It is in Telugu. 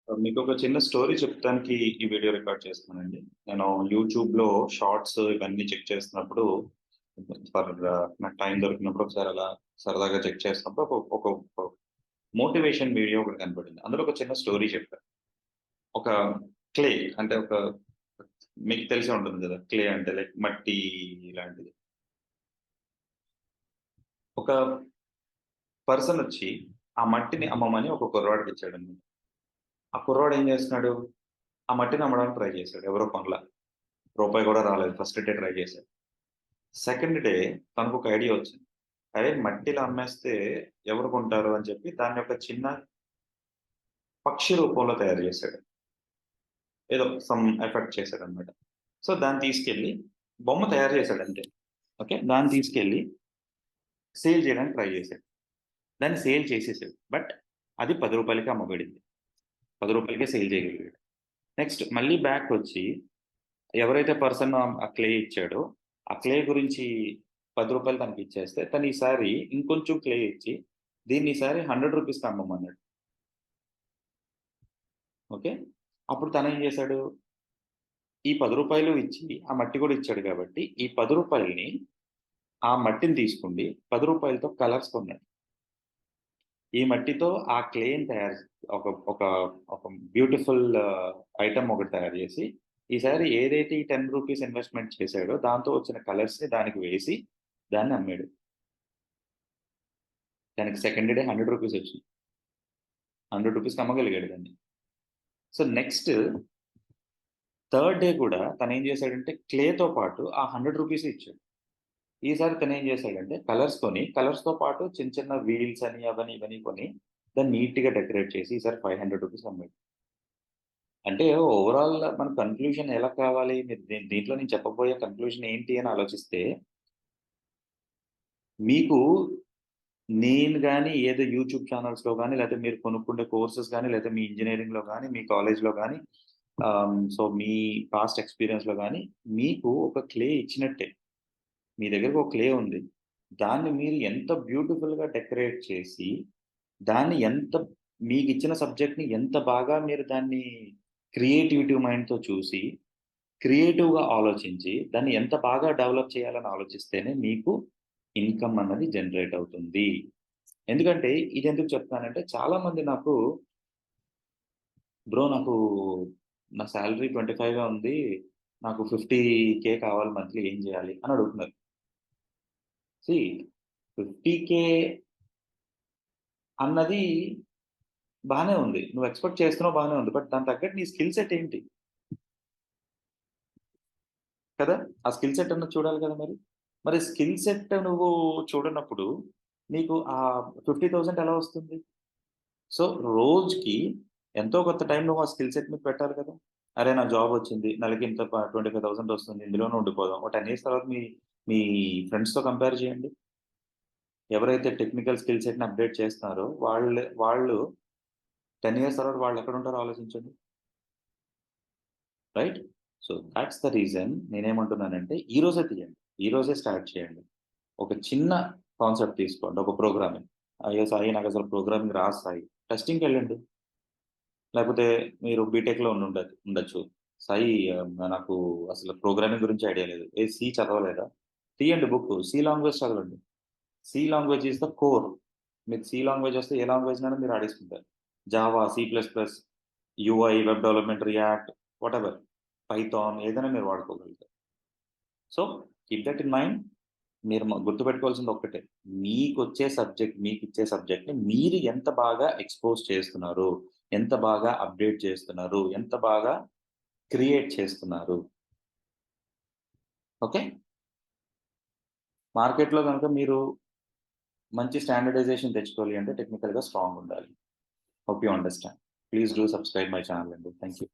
మీకు ఒక చిన్న స్టోరీ చెప్తానికి ఈ వీడియో రికార్డ్ చేస్తున్నానండి. నేను యూట్యూబ్‌లో షార్ట్స్ ఇవన్నీ చెక్ చేస్తున్నప్పుడు ఫర్ నాకు టైం దొరికినప్పుడు ఒకసారి అలా సరదాగా చెక్ చేసినప్పుడు ఒక మోటివేషన్ వీడియో ఒకటి కనపడింది. అందులో ఒక చిన్న స్టోరీ చెప్పారు. ఒక క్లే అంటే మీకు తెలిసే ఉంటుంది కదా! క్లే అంటే లైక్ మట్టి లాంటిది. ఒక పర్సన్ వచ్చి ఆ మట్టిని అమ్మమని ఒక కుర్రవాడికి ఇచ్చాడండి. ఆ కుర్రవాడు ఏం చేస్తున్నాడు? ఆ మట్టిని అమ్మడానికి ట్రై చేసాడు. ఎవరు కొనల. రూపాయి కూడా రాలేదు. ఫస్ట్ డే ట్రై చేశాడు. సెకండ్ డే తనకొక ఐడియా వచ్చింది. అరే! మట్టిలో అమ్మేస్తే ఎవరు కొంటారు అని చెప్పి దాన్ని ఒక చిన్న పక్షి రూపంలో తయారు చేశాడు. ఏదో సమ్ ఎఫెక్ట్ చేశాడన్నమాట. సో, దాన్ని తీసుకెళ్ళి బొమ్మ తయారు చేశాడు అంతే. ఓకే. దాన్ని తీసుకెళ్ళి సేల్ చేయడానికి ట్రై చేశాడు. దాన్ని సేల్ చేసేసాడు. బట్ అది రూ. 10కే అమ్మబడింది. రూ. 10కే సేల్ చేయగలిగాడు. నెక్స్ట్ మళ్ళీ బ్యాకొచ్చి ఎవరైతే పర్సన్ ఆ క్లే ఇచ్చాడో, ఆ క్లే గురించి రూ. 10 తనకిచ్చేస్తే, తను ఈసారి ఇంకొంచెం క్లే ఇచ్చి, దీన్ని ఈసారి రూ. 100కి అమ్మమన్నాడు. ఓకే. అప్పుడు తనేం చేశాడు, ఈ రూ. 10 ఇచ్చి, ఆ మట్టి కూడా ఇచ్చాడు కాబట్టి, ఈ రూ. 10ని ఆ మట్టిని తీసుకుండి, రూ. 10తో కలర్స్ కొన్నాడు. ఈ మట్టితో ఆ క్లేని తయారు ఒక ఒక ఒక బ్యూటిఫుల్ ఐటెమ్ ఒకటి తయారు చేసి, ఈసారి ఏదైతే ఈ రూ. 10 ఇన్వెస్ట్‌మెంట్ చేశాడో, దాంతో వచ్చిన కలర్స్‌ని దానికి వేసి, దాన్ని అమ్మాడు. దానికి సెకండ్ డే రూ. 100 వచ్చింది. రూ. 100కి అమ్మగలిగాడు దాన్ని. సో, నెక్స్ట్ థర్డ్ డే కూడా తనేం చేశాడంటే, క్లేతో పాటు ఆ రూ. 100 ఇచ్చాడు. ఈసారి తనేం చేశాడంటే, కలర్స్ కొని, కలర్స్‌తో పాటు చిన్న చిన్న వీల్స్ అని, అవని, ఇవని కొని, దాన్ని నీట్‌గా డెకరేట్ చేసి, ఈసారి రూ. 500 అమ్మాడు. అంటే ఓవరాల్ మన కన్క్లూజన్ ఎలా కావాలి? మీరు దీంట్లో నేను చెప్పబోయే కన్క్లూజన్ ఏంటి అని ఆలోచిస్తే, మీకు నేను గాని ఏదో యూట్యూబ్ ఛానెల్స్‌లో గాని, లేకపోతే మీరు కొనుక్కుండే కోర్సెస్ గాని, లేకపోతే మీ ఇంజినీరింగ్‌లో గాని, మీ కాలేజ్‌లో గాని సో, మీ పాస్ట్ ఎక్స్‌పీరియన్స్‌లో గాని, మీకు ఒక క్లే ఇచ్చినట్టే. మీ దగ్గరకి ఒక క్లే ఉంది. దాన్ని మీరు ఎంత బ్యూటిఫుల్‌గా డెకరేట్ చేసి, దాన్ని ఎంత మీకిచ్చిన సబ్జెక్ట్‌ని ఎంత బాగా మీరు దాన్ని క్రియేటివిటీ మైండ్‌తో చూసి క్రియేటివ్‌గా ఆలోచించి, దాన్ని ఎంత బాగా డెవలప్ చేయాలని ఆలోచిస్తేనే మీకు ఇన్‌కమ్ అన్నది జనరేట్ అవుతుంది. ఎందుకంటే ఇదెందుకు చెప్తున్నానంటే చాలామంది నాకు బ్రో నాకు నా సాలరీ 25 ఉంది. నాకు 50,000 కావాలి మంత్లీ ఏం చేయాలి? అని అడుగుతున్నారు. సీ 50,000 అన్నది బానే ఉంది. నువ్వు ఎక్స్‌పెక్ట్ చేస్తున్నావు బానే ఉంది. బట్ దానికి తగ్గట్టు నీ స్కిల్ సెట్ ఏంటి? కదా! ఆ స్కిల్ సెట్ అన్నది చూడాలి కదా మరి. మరి స్కిల్ సెట్ నువ్వు చూడనప్పుడు నీకు ఆ 50,000 ఎలా వస్తుంది? సో, రోజుకి ఎంతో కొంత టైం నువ్వు ఆ స్కిల్ సెట్ మీద పెట్టాలి కదా! అరే! నాకు జాబ్ వచ్చింది. నెలకి ఇంత 25,000 వస్తుంది. ఇందులోనే ఉండిపోదాం. ఒక 10 ఇయర్స్ తర్వాత మీ మీ ఫ్రెండ్స్‌తో కంపేర్ చేయండి. ఎవరైతే టెక్నికల్ స్కిల్ సెట్‌ని అప్‌డేట్ చేస్తున్నారో వాళ్ళు 10 ఇయర్స్ తర్వాత వాళ్ళు ఎక్కడుంటారో ఆలోచించండి. Right? So, thoughts the reason నేనేమంటున్నానంటే ఈ రోజే తీయండి. ఈ రోజే స్టార్ట్ చేయండి. ఒక చిన్న కాన్సెప్ట్ తీసుకోండి. ఒక ప్రోగ్రామింగ్. అయ్యో! సాయి నాకసలు ప్రోగ్రామింగ్ రాదు సాయి. టెస్టింగ్‌కెళ్ళండి. లేకపోతే మీరు బీటెక్‌లో ఉండొచ్చు. సాయి నాకు అసలు ప్రోగ్రామింగ్ గురించి ఐడియా లేదు. ఏ సి చదవలేదా? తీయండి బుక్కు. సి లాంగ్వేజ్ చదవండి. C language is the core. మీకు సి లాంగ్వేజ్ వస్తే ఏ లాంగ్వేజ్‌నైనా మీరు ఆడేసుకుంటారు. Java, C plus plus, UI, web development, React whatever. Python ఏదైనా మీరు వాడుకోగలుగుతారు. So, keep that in mind. మీరు గుర్తుపెట్టుకోవాల్సింది ఒక్కటే. మీకిచ్చే సబ్జెక్ట్‌ని మీరు ఎంత బాగా ఎక్స్‌పోజ్ చేస్తున్నారు? ఎంత బాగా అప్‌డేట్ చేస్తున్నారు? ఎంత బాగా క్రియేట్ చేస్తున్నారు? ఓకే. మార్కెట్‌లో గనుక మీరు మంచి స్టాండర్డైజేషన్ తెచ్చుకోవాలి అంటే టెక్నికల్‌గా స్ట్రాంగ్ ఉండాలి. Hope you understand. Please do subscribe my channel అండి. Thank you.